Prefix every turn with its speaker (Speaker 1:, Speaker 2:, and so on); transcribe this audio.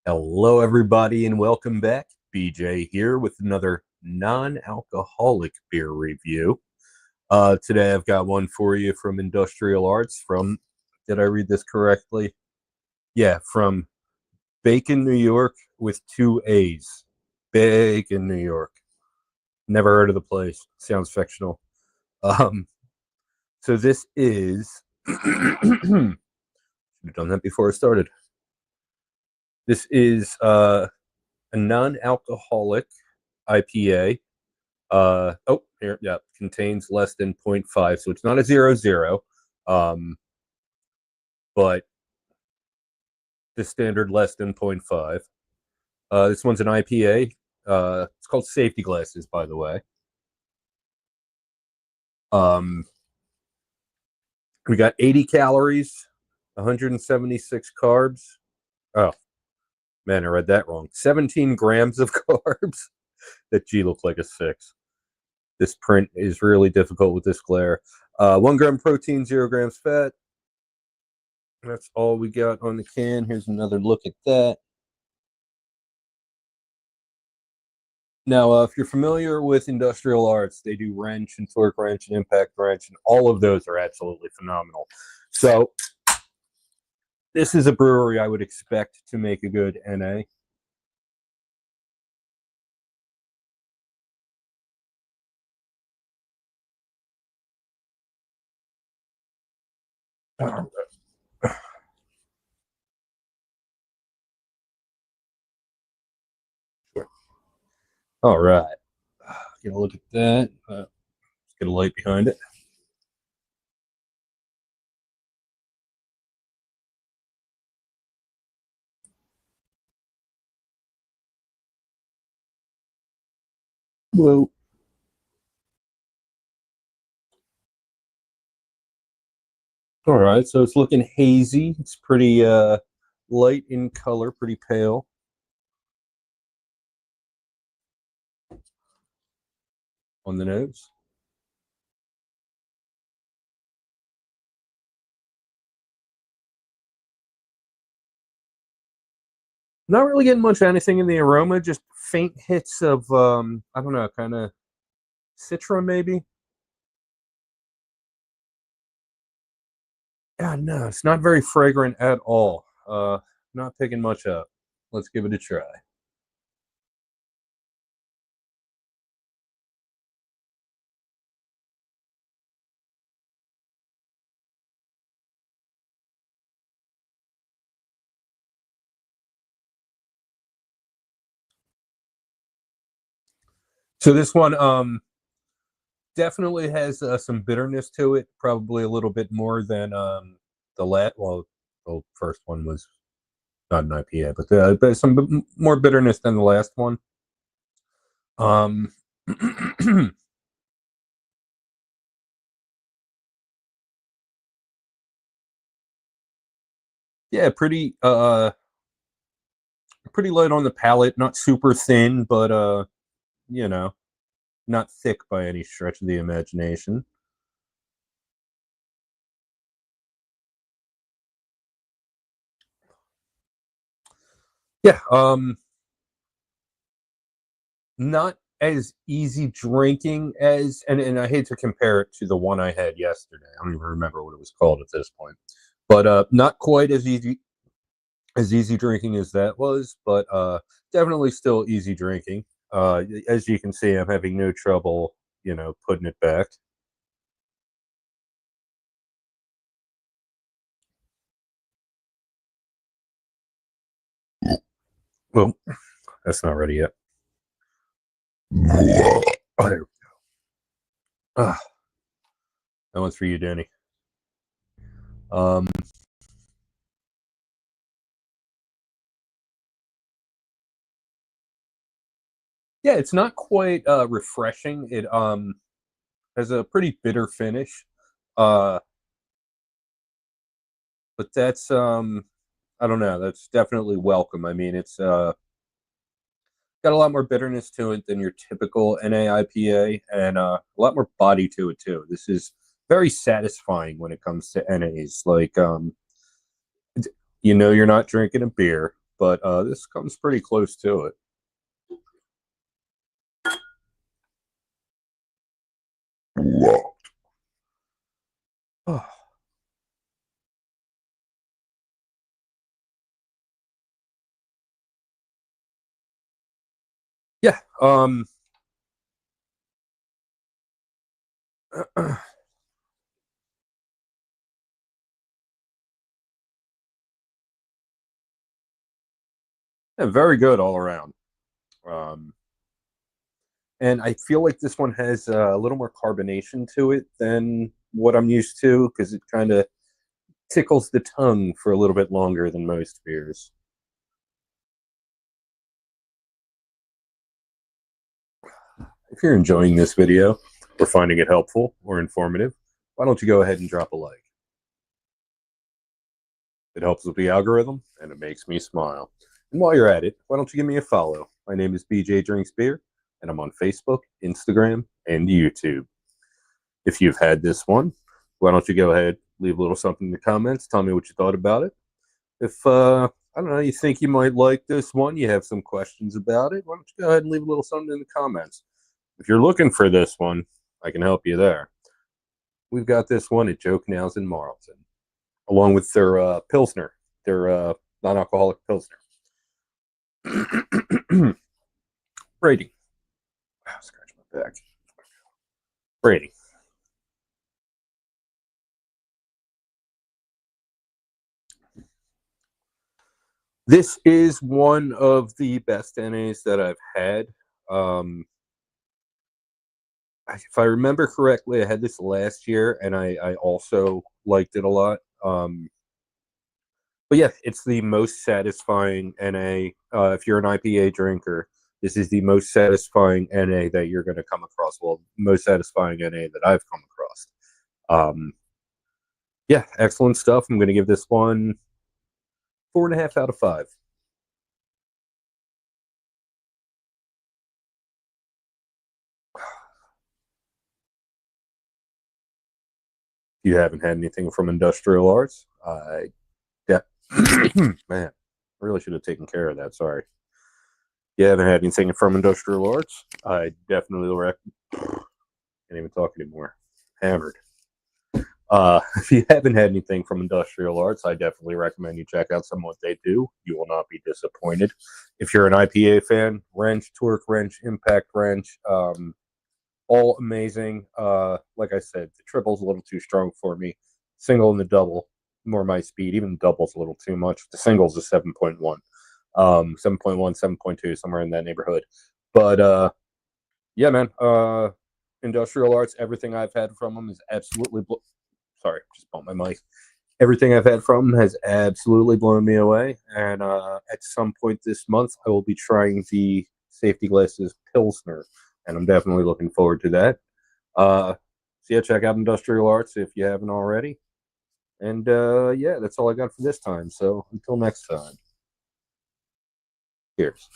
Speaker 1: Hello, everybody, and welcome back. BJ here with another non-alcoholic beer review. Today I've got one for you from Industrial Arts from, did I read this correctly? Yeah, from Bacon, New York with two A's. Bacon, New York. Never heard of the place. Sounds fictional. So this is, should have done that before I started. This is a non-alcoholic IPA. Here, yeah, contains less than 0.5, so it's not a 0.0, but the standard less than 0.5. This one's an IPA. It's called Safety Glasses, by the way. We got 80 calories, 176 carbs. Oh, man, I read that wrong. 17 grams of carbs. That G looked like a 6. This print is really difficult with this glare. 1 gram protein, 0 grams fat. That's all we got on the can. Here's another look at that. Now, if you're familiar with Industrial Arts, they do wrench and torque wrench and impact wrench, and all of those are absolutely phenomenal. So this is a brewery I would expect to make a good NA. All right. Get a look at that. Let's get a light behind it. Whoa. All right, so it's looking hazy. It's pretty light in color, pretty pale. On the nose. Not really getting much of anything in the aroma, just faint hits of, I don't know, kind of Citra maybe? Yeah, no, it's not very fragrant at all. Not picking much up. Let's give it a try. So this one definitely has some bitterness to it, probably a little bit more than the first one was not an IPA, but there's some more bitterness than the last one. Yeah, pretty light on the palate, not super thin, but you know, not thick by any stretch of the imagination. Yeah, not as easy drinking as, and I hate to compare it to the one I had yesterday. I don't even remember what it was called at this point. But not quite as easy drinking as that was, but definitely still easy drinking. As you can see, I'm having no trouble, putting it back. Well, that's not ready yet. Oh, there we go. Ah, that one's for you, Danny. Um, yeah, it's not quite refreshing. It has a pretty bitter finish. Uh, but that's I don't know, that's definitely welcome. I mean, it's got a lot more bitterness to it than your typical NAIPA, and a lot more body to it too. This is very satisfying when it comes to NAs. Like, you're not drinking a beer. but this comes pretty close to it. Oh. Yeah. Yeah, very good all around. Um, and I feel like this one has a little more carbonation to it than what I'm used to because it kind of tickles the tongue for a little bit longer than most beers. If you're enjoying this video or finding it helpful or informative, why don't you go ahead and drop a like? It helps with the algorithm and it makes me smile. And while you're at it, why don't you give me a follow? My name is BJ Drinks Beer, and I'm on Facebook, Instagram, and YouTube. If you've had this one, why don't you go ahead, leave a little something in the comments, tell me what you thought about it. If I don't know, you think you might like this one, you have some questions about it, why don't you go ahead and leave a little something in the comments. If you're looking for this one, I can help you there. We've got this one at Joe Canals in Marlton, along with their Pilsner, their non-alcoholic Pilsner. Brady. Oh, scratch my back. Brady. This is one of the best NAs that I've had. If I remember correctly, I had this last year, and I also liked it a lot. But yeah, it's the most satisfying NA. If you're an IPA drinker, this is the most satisfying NA that you're going to come across. Well, most satisfying NA that I've come across. Yeah, excellent stuff. I'm going to give this one 4.5 out of 5. If you haven't had anything from Industrial Arts, yeah, man, I really should have taken care of that. Sorry. If you haven't had anything from Industrial Arts, I definitely recommend. Can't even talk anymore. Hammered. If you haven't had anything from Industrial Arts, I definitely recommend you check out some of what they do. You will not be disappointed. If you're an IPA fan, Wrench, Torque Wrench, Impact Wrench, all amazing. Like I said, the triple's a little too strong for me. Single and the double, more my speed. Even the double's a little too much. The single's a 7.1, 7.1, 7.2, somewhere in that neighborhood. But yeah, man. Industrial Arts, everything I've had from them is absolutely. Sorry, just bumped my mic. Everything I've had from them has absolutely blown me away. And at some point this month, I will be trying the Safety Glasses Pilsner, and I'm definitely looking forward to that. So yeah, check out Industrial Arts if you haven't already. And yeah, that's all I got for this time. So until next time, cheers.